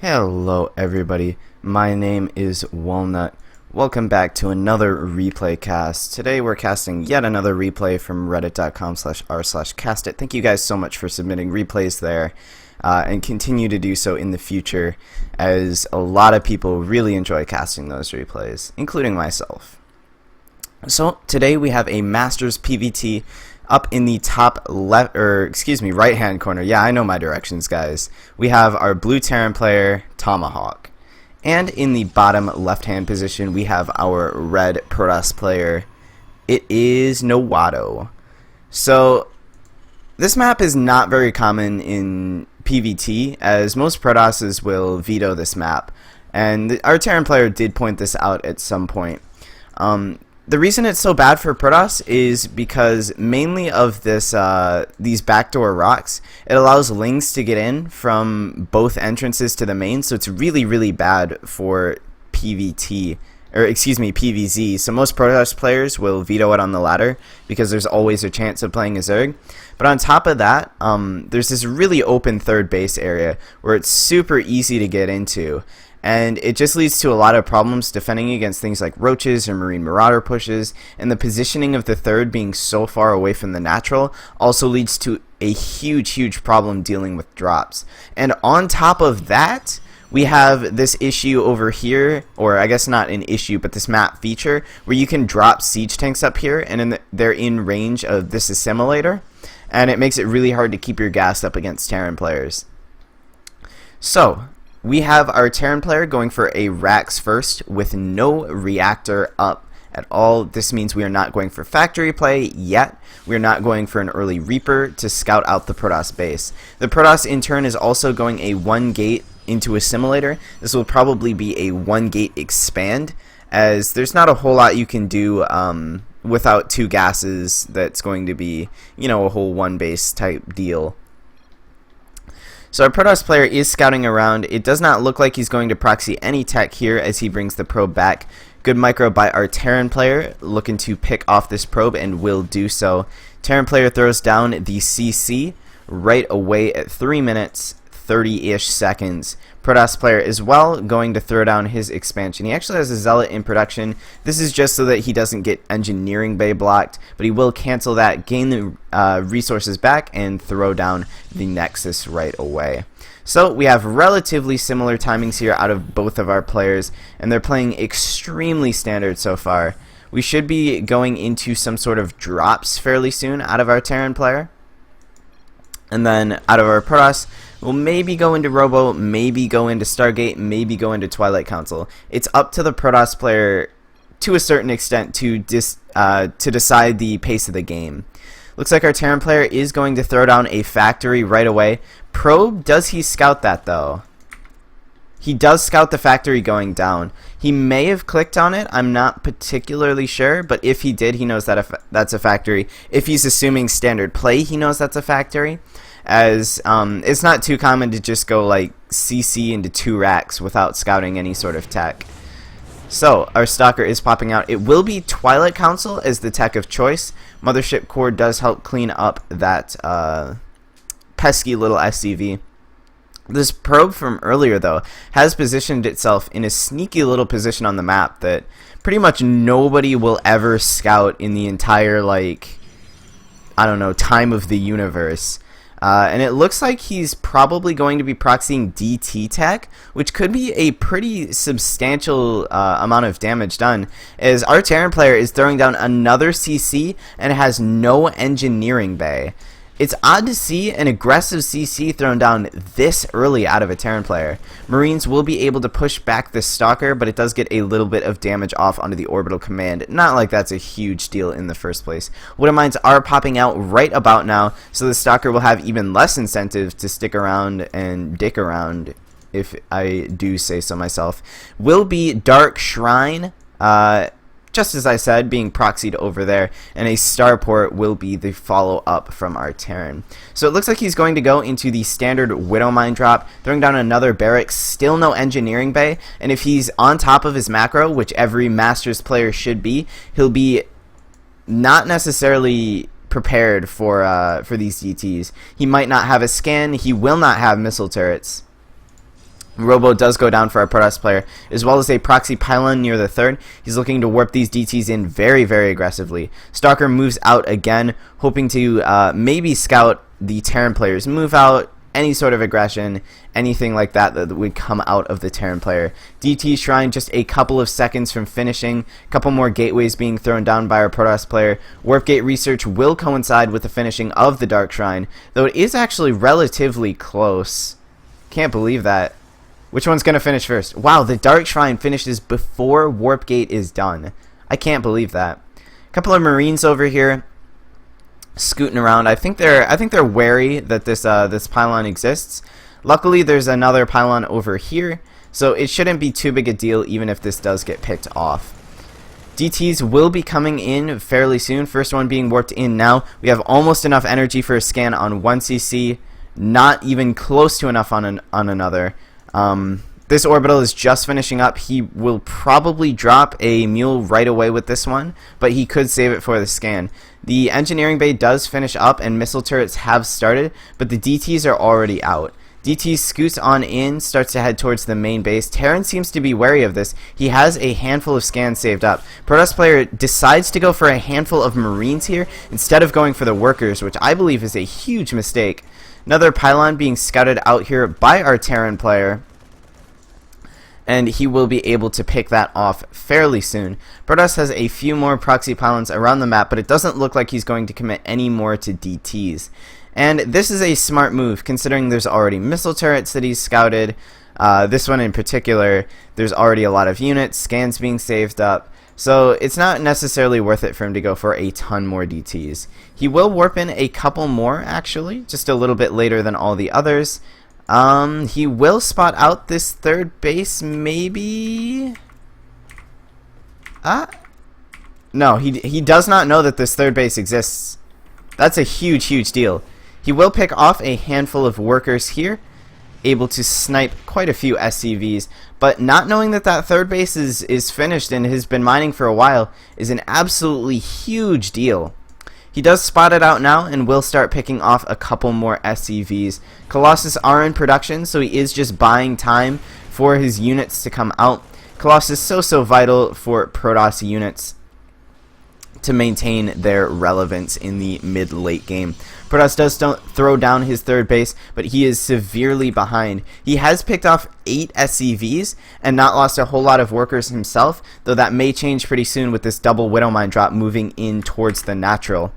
Hello everybody, my name is Walnut. Welcome back to another replay cast. Today we're casting yet another replay from reddit.com/r/castit. Thank you guys so much for submitting replays there, and continue to do so in the future, as a lot of people really enjoy casting those replays, including myself. So today we have a Masters PvT up in the top left, or excuse me, right hand corner. Yeah, I know my directions, guys. We have our blue Terran player, Tomahawk. And in the bottom left hand position, we have our red Protoss player. It is Nowado. So this map is not very common in PvT, as most Protosses will veto this map. And our Terran player did point this out at some point. The reason it's so bad for Protoss is because mainly of this these backdoor rocks, it allows lings to get in from both entrances to the main, so it's really bad for PvT, or excuse me, PvZ. So most Protoss players will veto it on the ladder because there's always a chance of playing a Zerg. But on top of that, there's this really open third base area where it's super easy to get into. And it just leads to a lot of problems defending against things like roaches or marine marauder pushes, and the positioning of the third being so far away from the natural also leads to a huge problem dealing with drops. And on top of that, we have this issue over here, or I guess not an issue, but this map feature where you can drop siege tanks up here, and they're in range of this assimilator, and it makes it really hard to keep your gas up against Terran players. So we have our Terran player going for a Rax first with no reactor up at all. This means we are not going for factory play yet. We are not going for an early Reaper to scout out the Protoss base. The Protoss in turn is also going a 1 gate into assimilator. This will probably be a 1 gate expand, as there's not a whole lot you can do without 2 gases. That's going to be, you know, a whole 1 base type deal. So our Protoss player is scouting around. It does not look like he's going to proxy any tech here as he brings the probe back. Good micro by our Terran player, looking to pick off this probe, and will do so. Terran player throws down the CC right away at 3 minutes 30-ish seconds. Protoss player as well going to throw down his expansion. He actually has a Zealot in production. This is just so that he doesn't get engineering bay blocked, but he will cancel that, gain the resources back, and throw down the Nexus right away. So we have relatively similar timings here out of both of our players, and they're playing extremely standard so far. We should be going into some sort of drops fairly soon out of our Terran player. And then out of our Protoss, we'll maybe go into Robo, maybe go into Stargate, maybe go into Twilight Council. It's up to the Protoss player to a certain extent to decide the pace of the game. Looks like our Terran player is going to throw down a factory right away. Probe, does he scout that though? He does scout the factory going down. He may have clicked on it, I'm not particularly sure, but if he did, he knows that that's a factory. If he's assuming standard play, he knows that's a factory, as it's not too common to just go like CC into 2 racks without scouting any sort of tech. So our Stalker is popping out. It will be Twilight Council as the tech of choice. Mothership Core does help clean up that pesky little SCV. This probe from earlier, though, has positioned itself in a sneaky little position on the map that pretty much nobody will ever scout in the entire, like, I don't know, time of the universe. And it looks like he's probably going to be proxying DT tech, which could be a pretty substantial amount of damage done, as our Terran player is throwing down another CC and has no engineering bay. It's odd to see an aggressive CC thrown down this early out of a Terran player. Marines will be able to push back this Stalker, but it does get a little bit of damage off onto the orbital command. Not like that's a huge deal in the first place. Widow Mines are popping out right about now, so the Stalker will have even less incentive to stick around and dick around, if I do say so myself. Will be Dark Shrine, just as I said, being proxied over there, and a starport will be the follow-up from our Terran. So it looks like he's going to go into the standard Widow Mine drop, throwing down another barracks, still no engineering bay, and if he's on top of his macro, which every Masters player should be, he'll be not necessarily prepared for these DTs. He might not have a scan, he will not have missile turrets. Robo does go down for our Protoss player, as well as a proxy pylon near the third. He's looking to warp these DTs in very, very aggressively. Stalker moves out again, hoping to maybe scout the Terran player's move out, any sort of aggression, anything like that that would come out of the Terran player. DT Shrine just a couple of seconds from finishing, a couple more gateways being thrown down by our Protoss player. Warp Gate research will coincide with the finishing of the Dark Shrine, though it is actually relatively close. Can't believe that. Which one's going to finish first? Wow, the Dark Shrine finishes before Warp Gate is done. I can't believe that. A couple of Marines over here scooting around. I think they're wary that this pylon exists. Luckily, there's another pylon over here, so it shouldn't be too big a deal even if this does get picked off. DTs will be coming in fairly soon. First one being warped in now. We have almost enough energy for a scan on one CC. Not even close to enough on another. This orbital is just finishing up. He will probably drop a mule right away with this one, but he could save it for the scan. The engineering bay does finish up and missile turrets have started, but the DTs are already out. DT scoots on in, starts to head towards the main base. Terran seems to be wary of this. He has a handful of scans saved up. Protoss player decides to go for a handful of Marines here instead of going for the workers, which I believe is a huge mistake. Another pylon being scouted out here by our Terran player, and he will be able to pick that off fairly soon. Protoss has a few more proxy pylons around the map, but it doesn't look like he's going to commit any more to DTs. And this is a smart move, considering there's already missile turrets that he's scouted. This one in particular, there's already a lot of units, scans being saved up. So it's not necessarily worth it for him to go for a ton more DTs. He will warp in a couple more, actually, just a little bit later than all the others. He will spot out this third base, maybe? No, he does not know that this third base exists. That's a huge, huge deal. He will pick off a handful of workers here, able to snipe quite a few SCVs, but not knowing that that third base is finished and has been mining for a while is an absolutely huge deal. He does spot it out now and will start picking off a couple more SCVs. Colossus are in production, so he is just buying time for his units to come out. Colossus so vital for Protoss units to maintain their relevance in the mid-late game. Protoss does throw down his third base, but he is severely behind. He has picked off 8 SCVs and not lost a whole lot of workers himself, though that may change pretty soon with this double Widow Mine drop moving in towards the natural.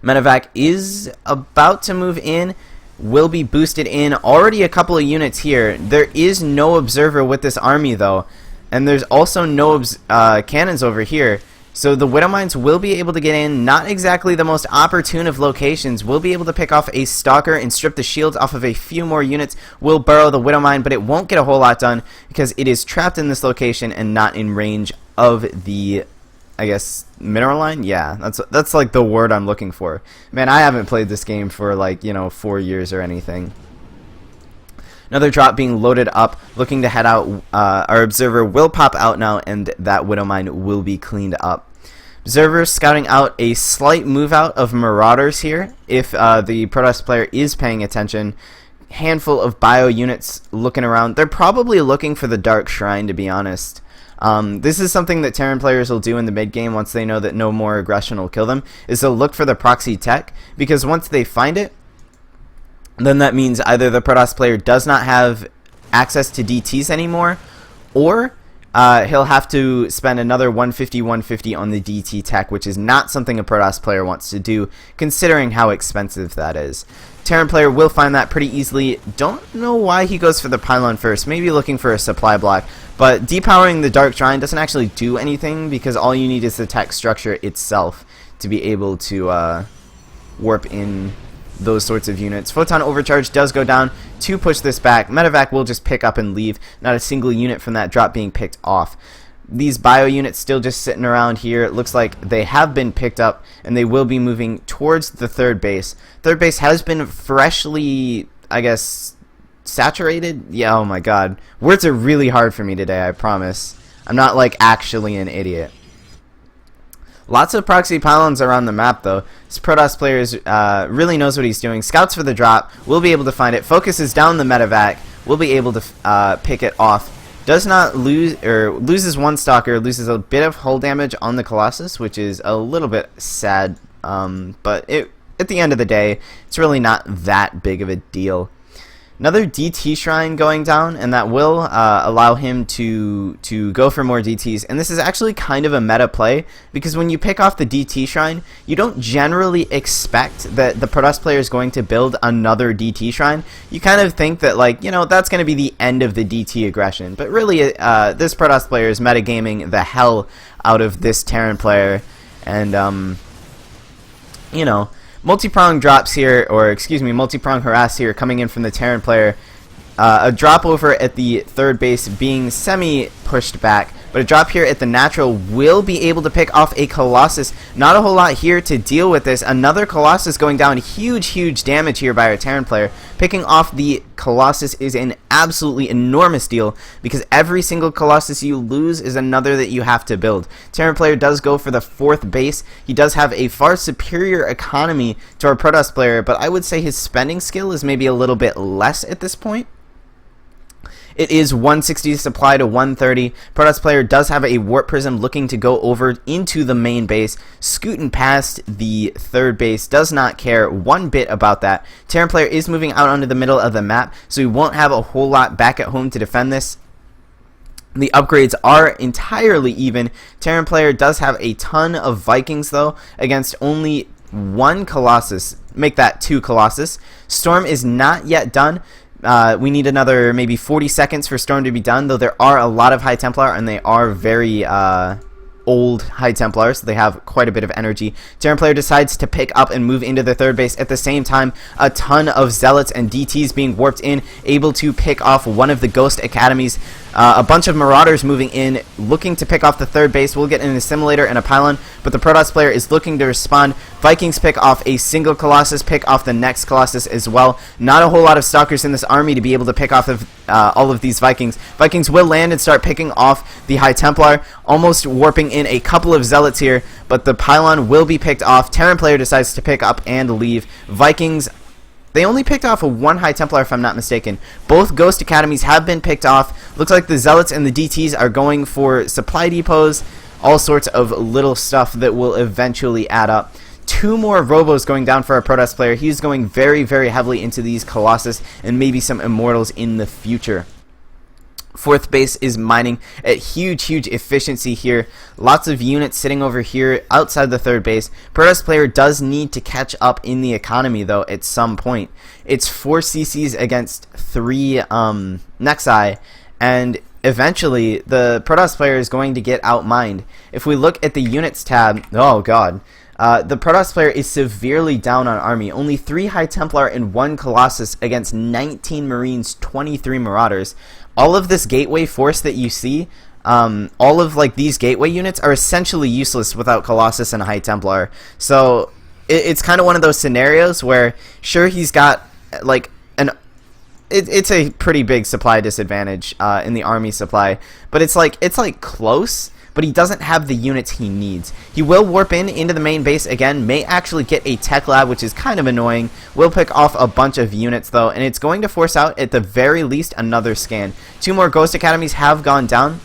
Medevac is about to move in, will be boosted in. Already a couple of units here. There is no observer with this army though, and there's also no cannons over here. So the Widow Mines will be able to get in, not exactly the most opportune of locations. We'll be able to pick off a Stalker and strip the shields off of a few more units. We'll burrow the Widow Mine, but it won't get a whole lot done because it is trapped in this location and not in range of the, I guess, mineral line? Yeah, that's like the word I'm looking for. Man, I haven't played this game for like, 4 years or anything. Another drop being loaded up, looking to head out. Our Observer will pop out now, and that Widow Mine will be cleaned up. Observer scouting out a slight move out of Marauders here, if the Protoss player is paying attention. Handful of bio units looking around. They're probably looking for the Dark Shrine, to be honest. This is something that Terran players will do in the mid game once they know that no more aggression will kill them, is they'll look for the proxy tech, because once they find it, then that means either the Protoss player does not have access to DTs anymore, or he'll have to spend another 150 on the DT tech, which is not something a Protoss player wants to do, considering how expensive that is. Terran player will find that pretty easily. Don't know why he goes for the pylon first, maybe looking for a supply block, but depowering the Dark Shrine doesn't actually do anything, because all you need is the tech structure itself to be able to warp in those sorts of units. Photon overcharge does go down to push this back. Medevac will just pick up and leave. Not a single unit from that drop being picked off. These bio units still just sitting around here. It looks like they have been picked up, and they will be moving towards the third base. Third base has been freshly, I guess, saturated? Yeah, oh my god. Words are really hard for me today, I promise. I'm not like actually an idiot. Lots of proxy pylons around the map, though. This Protoss player really knows what he's doing. Scouts for the drop. Will be able to find it. Focuses down the medevac. Will be able to pick it off. Does not lose, or loses one stalker. Loses a bit of hull damage on the Colossus, which is a little bit sad. But at the end of the day, it's really not that big of a deal. Another DT shrine going down, and that will allow him to go for more DTs. And this is actually kind of a meta play, because when you pick off the DT shrine, you don't generally expect that the Protoss player is going to build another DT shrine. You kind of think that, like, you know, that's going to be the end of the DT aggression. But really, this Protoss player is metagaming the hell out of this Terran player, and you know, multi-prong drops here, or excuse me, multi-prong harass here coming in from the Terran player. A drop over at the third base being semi-pushed back, but a drop here at the natural will be able to pick off a Colossus. Not a whole lot here to deal with this. Another Colossus going down. Huge damage here by our Terran player. Picking off the Colossus is an absolutely enormous deal, because every single Colossus you lose is another that you have to build. Terran player does go for the fourth base. He does have a far superior economy to our Protoss player, but I would say his spending skill is maybe a little bit less at this point. It is 160 supply to 130. Protoss player does have a warp prism looking to go over into the main base, scooting past the third base. Does not care one bit about that. Terran player is moving out onto the middle of the map, so we won't have a whole lot back at home to defend this. The upgrades are entirely even. Terran player does have a ton of Vikings, though, against only one Colossus. Make that two Colossus. Storm is not yet done. We need another maybe 40 seconds for Storm to be done, though there are a lot of High Templar, and they are very old High Templars, so they have quite a bit of energy. Terran player decides to pick up and move into the third base. At the same time, a ton of Zealots and DTs being warped in, able to pick off one of the Ghost Academies. A bunch of Marauders moving in, looking to pick off the third base. We'll get an Assimilator and a Pylon, but the Protoss player is looking to respond. Vikings pick off a single Colossus, pick off the next Colossus as well. Not a whole lot of Stalkers in this army to be able to pick off of all of these Vikings. Vikings will land and start picking off the High Templar, almost warping in a couple of Zealots here, but the Pylon will be picked off. Terran player decides to pick up and leave. Vikings, they only picked off a one High Templar, if I'm not mistaken. Both Ghost Academies have been picked off. Looks like the Zealots and the DTs are going for supply depots, all sorts of little stuff that will eventually add up. Two more Robos going down for our Protoss player. He's going very heavily into these Colossus and maybe some Immortals in the future. Fourth base is mining at huge efficiency here. Lots of units sitting over here outside the third base. Protoss player does need to catch up in the economy, though, at some point. It's 4 CCs against 3 Nexi, and eventually the Protoss player is going to get outmined. If we look at the units tab, oh god, the Protoss player is severely down on army. Only 3 High Templar and 1 Colossus against 19 Marines, 23 Marauders. All of this gateway force that you see, all of like these gateway units are essentially useless without Colossus and High Templar. So it's kind of one of those scenarios where, sure, he's got like it's a pretty big supply disadvantage in the army supply, but it's like close. But he doesn't have the units he needs. He will warp into the main base again, may actually get a tech lab, which is kind of annoying. Will pick off a bunch of units, though, and it's going to force out, at the very least, another scan. 2 more Ghost Academies have gone down,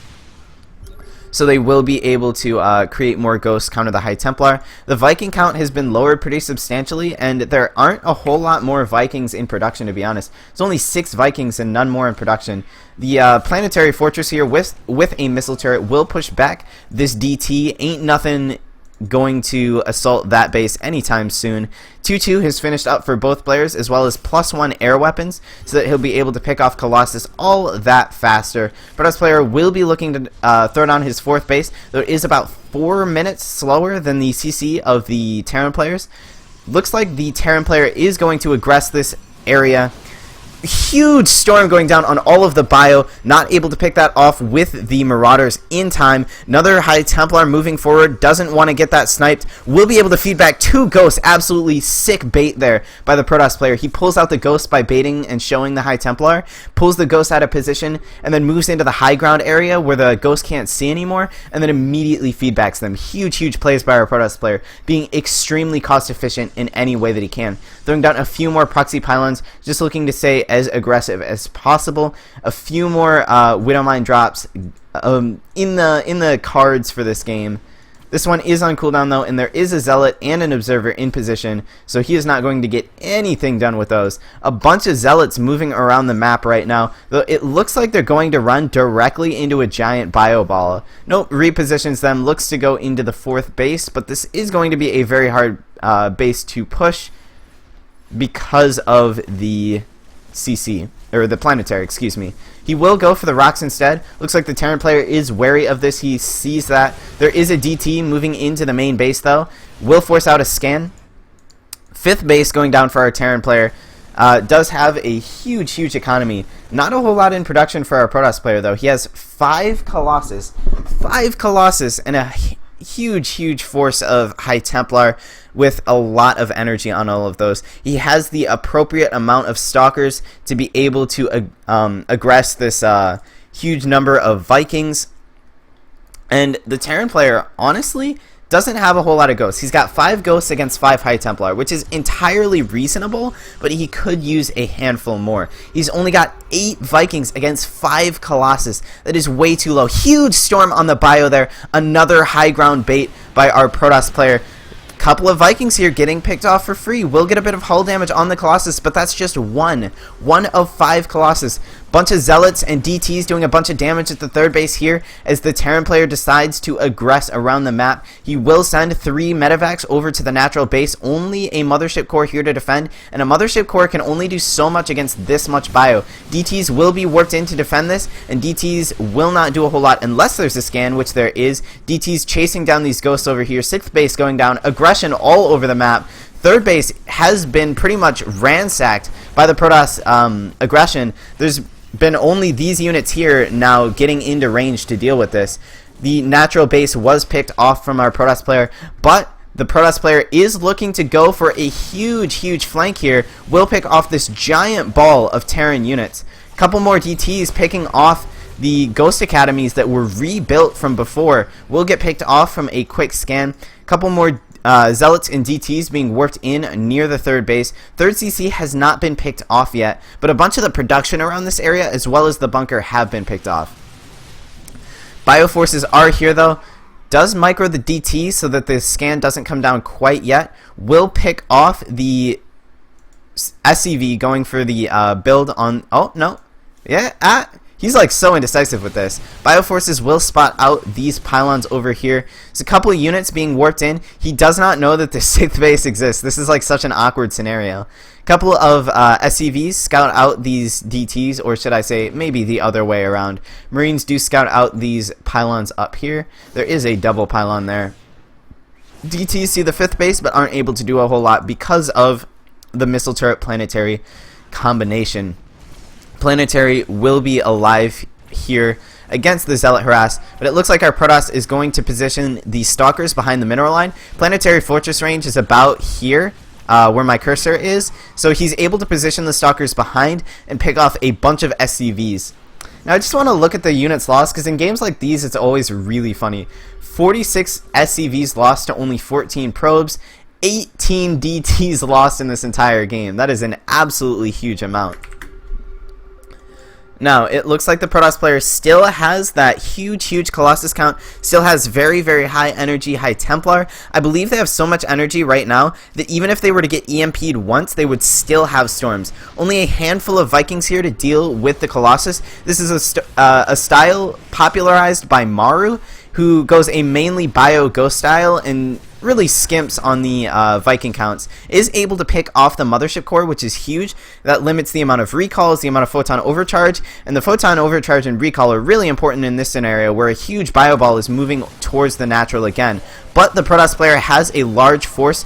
so they will be able to create more Ghosts, counter the High Templar. The Viking count has been lowered pretty substantially, and there aren't a whole lot more Vikings in production, to be honest. It's only 6 Vikings and none more in production. The Planetary Fortress here with a missile turret will push back this DT. Ain't nothing going to assault that base anytime soon. 2-2 has finished up for both players, as well as +1 air weapons, so that he'll be able to pick off Colossus all that faster. Protoss player will be looking to throw down his 4th base, though it is about 4 minutes slower than the CC of the Terran players. Looks like the Terran player is going to aggress this area. Huge storm going down on all of the bio, not able to pick that off with the Marauders in time. Another High Templar moving forward, doesn't want to get that sniped, will be able to feed back 2 ghosts. Absolutely sick bait there by the Protoss player. He pulls out the ghost by baiting and showing the High Templar, pulls the ghost out of position, and then moves into the high ground area where the ghost can't see anymore, and then immediately feedbacks them. Huge plays by our Protoss player, being extremely cost efficient in any way that he can. Throwing down a few more proxy pylons, just looking to stay as aggressive as possible. A few more Widowmine drops in the cards for this game. This one is on cooldown though, and there is a Zealot and an Observer in position, so he is not going to get anything done with those. A bunch of Zealots moving around the map right now, though it looks like they're going to run directly into a giant bio ball. Nope, repositions them, looks to go into the 4th base, but this is going to be a very hard base to push because of the CC, or the planetary, excuse me. He will go for the rocks instead. Looks like the Terran player is wary of this. He sees that. There is a DT moving into the main base though. Will force out a scan. 5th base going down for our Terran player. Does have a huge economy. Not a whole lot in production for our Protoss player though. He has 5 Colossus. 5 Colossus and a huge force of High Templar with a lot of energy on all of those. He has the appropriate amount of Stalkers to be able to aggress this huge number of Vikings. And the Terran player, honestly, doesn't have a whole lot of ghosts. He's got 5 ghosts against 5 High Templar, which is entirely reasonable, but he could use a handful more. He's only got 8 Vikings against 5 Colossus. That is way too low. Huge storm on the bio there. Another high ground bait by our Protoss player. Couple of Vikings here getting picked off for free. Will get a bit of hull damage on the Colossus, but that's just one of 5 Colossus. Bunch of Zealots and DTs doing a bunch of damage at the 3rd base here as the Terran player decides to aggress around the map. He will send 3 medevacs over to the natural base. Only a Mothership Core here to defend, and a Mothership Core can only do so much against this much bio. DTs will be warped in to defend this, and DTs will not do a whole lot unless there's a scan, which there is. DTs chasing down these ghosts over here. 6th base going down. Aggression all over the map. 3rd base has been pretty much ransacked by the Protoss aggression. There's been only these units here now getting into range to deal with this. The natural base was picked off from our Protoss player, but the Protoss player is looking to go for a huge flank here. Will pick off this giant ball of Terran units. Couple more DTs picking off the Ghost Academies that were rebuilt from before. Will get picked off from a quick scan. Couple more Zealots and DTs being warped in near the 3rd base. 3rd CC has not been picked off yet, but a bunch of the production around this area as well as the bunker have been picked off. Bioforces are here though. Does micro the DT so that the scan doesn't come down quite yet. Will pick off the SCV going for the build on... Oh, no. Yeah, he's like so indecisive with this. Bioforces will spot out these pylons over here. There's a couple of units being warped in. He does not know that the 6th base exists. This is like such an awkward scenario. A couple of SCVs scout out these DTs, or should I say maybe the other way around. Marines do scout out these pylons up here. There is a double pylon there. DTs see the 5th base but aren't able to do a whole lot because of the missile turret planetary combination. Planetary will be alive here against the Zealot harass, but it looks like our Protoss is going to position the Stalkers behind the mineral line. Planetary fortress range is about here, where my cursor is, so he's able to position the Stalkers behind and pick off a bunch of SCVs. Now I just want to look at the units lost, because in games like these it's always really funny. 46 SCVs lost to only 14 probes, 18 DTs lost in this entire game. That is an absolutely huge amount. Now, it looks like the Protoss player still has that huge Colossus count, still has very high energy, High Templar. I believe they have so much energy right now that even if they were to get EMP'd once, they would still have storms. Only a handful of Vikings here to deal with the Colossus. This is a style popularized by Maru, who goes a mainly bio ghost style and really skimps on the Viking counts. Is able to pick off the Mothership Core, which is huge. That limits the amount of recalls, the amount of photon overcharge, and the photon overcharge and recall are really important in this scenario where a huge bio ball is moving towards the natural again. But the Protoss player has a large force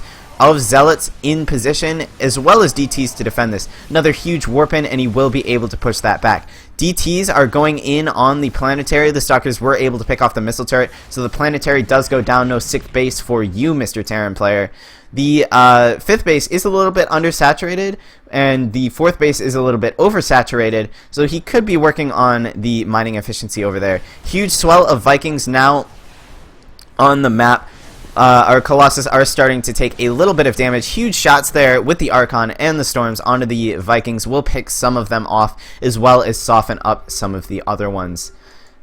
of Zealots in position, as well as DTs to defend this. Another huge warp-in, and he will be able to push that back. DTs are going in on the planetary. The Stalkers were able to pick off the missile turret, so the planetary does go down. No 6th base for you, Mr. Terran player. The 5th base is a little bit undersaturated, and the 4th base is a little bit oversaturated, so he could be working on the mining efficiency over there. Huge swell of Vikings now on the map. Our Colossus are starting to take a little bit of damage. Huge shots there with the Archon and the Storms onto the Vikings. We'll pick some of them off, as well as soften up some of the other ones.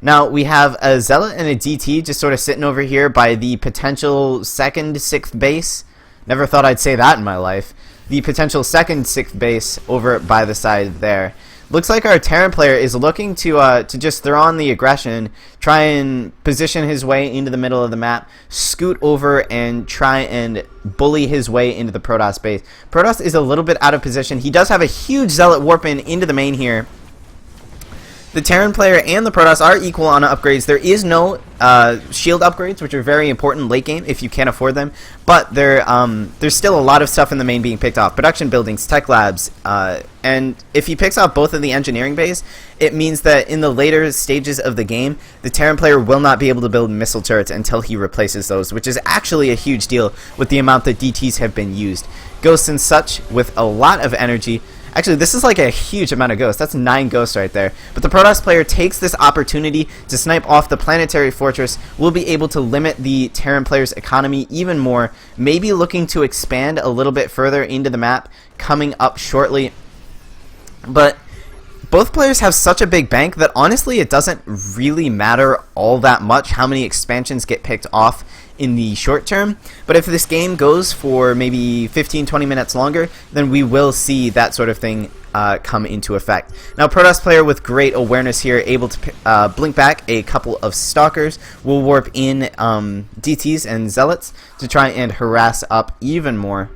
Now, we have a Zealot and a DT just sort of sitting over here by the potential 2nd, 6th base. Never thought I'd say that in my life. The potential 2nd, 6th base over by the side there. Looks like our Terran player is looking to just throw on the aggression, try and position his way into the middle of the map, scoot over and try and bully his way into the Protoss base. Protoss is a little bit out of position. He does have a huge Zealot warp-in into the main here. The Terran player and the Protoss are equal on upgrades. There is no shield upgrades, which are very important late game if you can't afford them. But there's still a lot of stuff in the main being picked off. Production buildings, tech labs, and if he picks off both of the engineering bays, it means that in the later stages of the game, the Terran player will not be able to build missile turrets until he replaces those, which is actually a huge deal with the amount that DTs have been used. Ghosts and such with a lot of energy. Actually, this is like a huge amount of ghosts. That's 9 ghosts right there. But the Protoss player takes this opportunity to snipe off the planetary fortress. Will be able to limit the Terran player's economy even more. Maybe looking to expand a little bit further into the map coming up shortly. But both players have such a big bank that honestly it doesn't really matter all that much how many expansions get picked off in the short term. But if this game goes for maybe 15-20 minutes longer, then we will see that sort of thing come into effect. Now, Protoss player with great awareness here, able to blink back a couple of Stalkers, will warp in DTs and Zealots to try and harass up even more.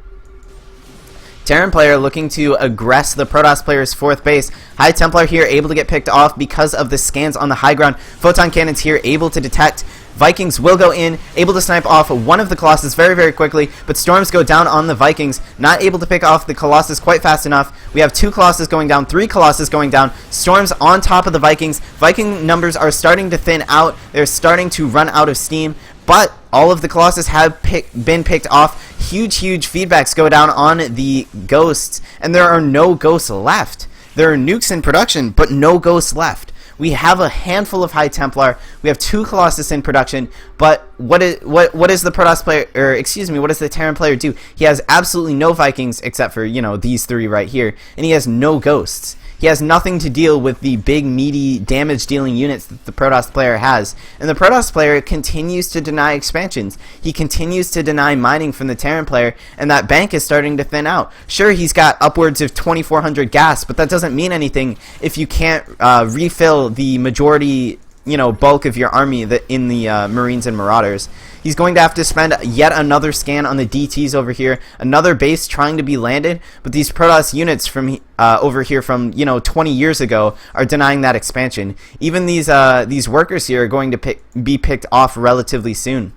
Terran player looking to aggress the Protoss player's 4th base. High Templar here able to get picked off because of the scans on the high ground. Photon cannons here able to detect. Vikings will go in, able to snipe off one of the Colossus very, very quickly, but Storms go down on the Vikings, not able to pick off the Colossus quite fast enough. We have 2 Colossus going down, 3 Colossus going down, Storms on top of the Vikings. Viking numbers are starting to thin out, they're starting to run out of steam, but all of the Colossus have been picked off. Huge feedbacks go down on the Ghosts, and there are no Ghosts left. There are nukes in production, but no Ghosts left. We have a handful of High Templar. We have 2 Colossus in production. But what is the Protoss player, or excuse me, what does the Terran player do? He has absolutely no Vikings except for, you know, these 3 right here, and he has no Ghosts. He has nothing to deal with the big, meaty, damage-dealing units that the Protoss player has. And the Protoss player continues to deny expansions. He continues to deny mining from the Terran player, and that bank is starting to thin out. Sure, he's got upwards of 2,400 gas, but that doesn't mean anything if you can't refill the majority, you know, bulk of your army in the Marines and Marauders. He's going to have to spend yet another scan on the DTs over here, another base trying to be landed, but these Protoss units from over here from, you know, 20 years ago are denying that expansion. Even these workers here are going to be picked off relatively soon.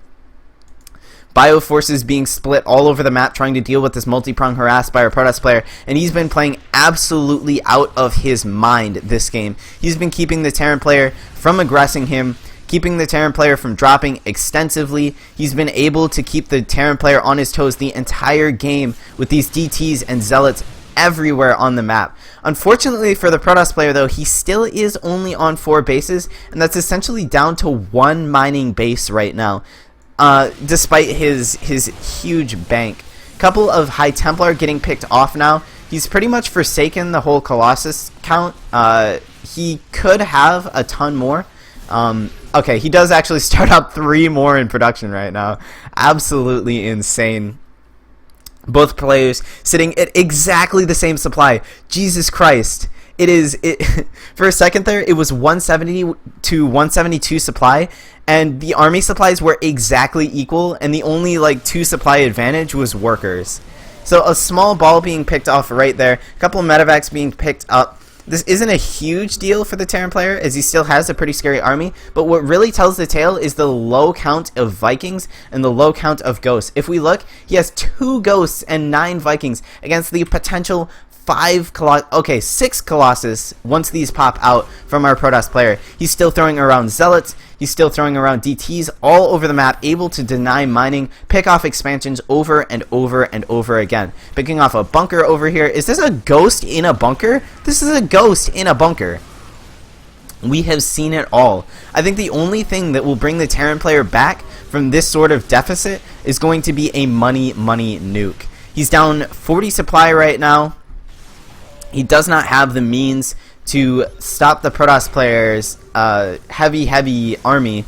Bioforces being split all over the map trying to deal with this multi-prong harass by our Protoss player, and he's been playing absolutely out of his mind this game. He's been keeping the Terran player from aggressing him, keeping the Terran player from dropping extensively. He's been able to keep the Terran player on his toes the entire game with these DTs and Zealots everywhere on the map. Unfortunately for the Protoss player though, he still is only on 4 bases, and that's essentially down to 1 mining base right now. Despite his huge bank. Couple of High Templar getting picked off now. He's pretty much forsaken the whole Colossus count. He could have a ton more. Okay, he does actually start up 3 more in production right now. Absolutely insane. Both players sitting at exactly the same supply. Jesus Christ. For a second there, it was 170 to 172 supply, and the army supplies were exactly equal, and the only like 2 supply advantage was workers. So a small ball being picked off right there, a couple of medevacs being picked up. This isn't a huge deal for the Terran player, as he still has a pretty scary army, but what really tells the tale is the low count of Vikings and the low count of Ghosts. If we look, he has 2 Ghosts and 9 Vikings against the potential 6 Colossus once these pop out from our Protoss player. He's still throwing around Zealots, he's still throwing around DTs all over the map, able to deny mining, pick off expansions over and over and over again. Picking off a bunker over here. Is this a ghost in a bunker? This is a ghost in a bunker. We have seen it all. I think the only thing that will bring the Terran player back from this sort of deficit is going to be a money nuke. He's down 40 supply right now. He does not have the means to stop the Protoss player's heavy army.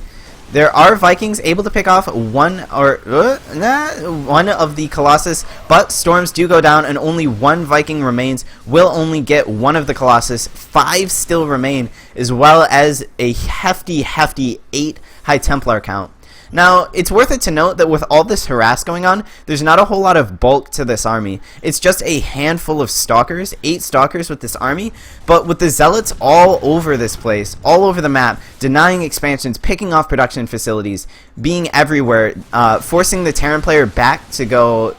There are Vikings able to pick off one of the Colossus, but storms do go down and only 1 Viking remains. Will only get 1 of the Colossus. 5 still remain, as well as a hefty 8 High Templar count. Now, it's worth it to note that with all this harass going on, there's not a whole lot of bulk to this army. It's just a handful of stalkers, 8 stalkers with this army, but with the Zealots all over this place, all over the map, denying expansions, picking off production facilities, being everywhere, forcing the Terran player back to go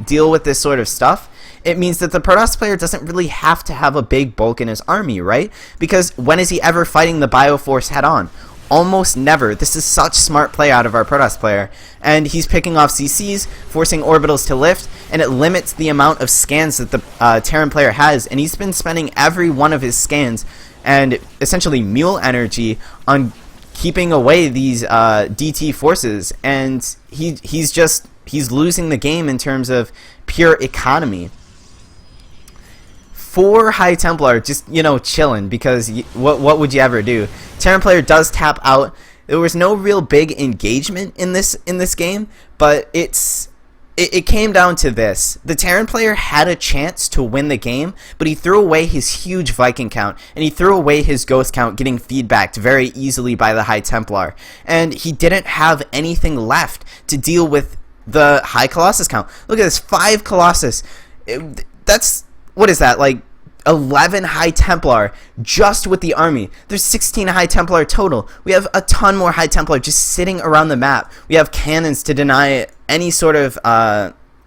deal with this sort of stuff. It means that the Protoss player doesn't really have to have a big bulk in his army, right? Because when is he ever fighting the Bioforce head-on? Almost never. This is such smart play out of our Protoss player. And he's picking off CCs, forcing orbitals to lift, and it limits the amount of scans that the Terran player has. And he's been spending every one of his scans and essentially mule energy on keeping away these DT forces. And he's losing the game in terms of pure economy. 4 High Templar just, chilling, because what would you ever do? Terran player does tap out. There was no real big engagement in this game, but it came down to this. The Terran player had a chance to win the game, but he threw away his huge Viking count, and he threw away his Ghost count getting feedbacked very easily by the High Templar. And he didn't have anything left to deal with the High Colossus count. Look at this, 5 Colossus. What is that, like 11 High Templar just with the army? There's 16 High Templar total. We have a ton more High Templar just sitting around the map. We have cannons to deny any sort of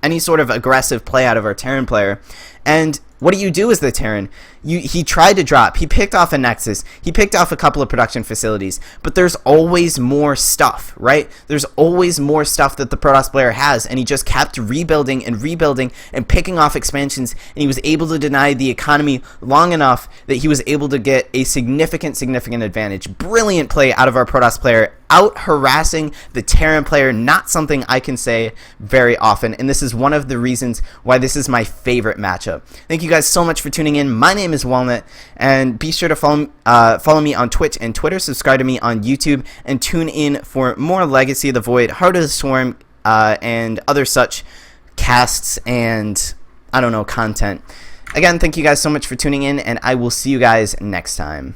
aggressive play out of our Terran player. And what do you do as the Terran? He tried to drop. He picked off a Nexus. He picked off a couple of production facilities. But there's always more stuff, right? There's always more stuff that the Protoss player has. And he just kept rebuilding and picking off expansions. And he was able to deny the economy long enough that he was able to get a significant advantage. Brilliant play out of our Protoss player, out harassing the Terran player. Not something I can say very often. And this is one of the reasons why this is my favorite matchup. Thank you guys so much for tuning in. My name is Walnut, and be sure to follow me on Twitch and Twitter, subscribe to me on YouTube, and tune in for more Legacy of the Void, Heart of the Swarm, and other such casts and, content. Again, thank you guys so much for tuning in, and I will see you guys next time.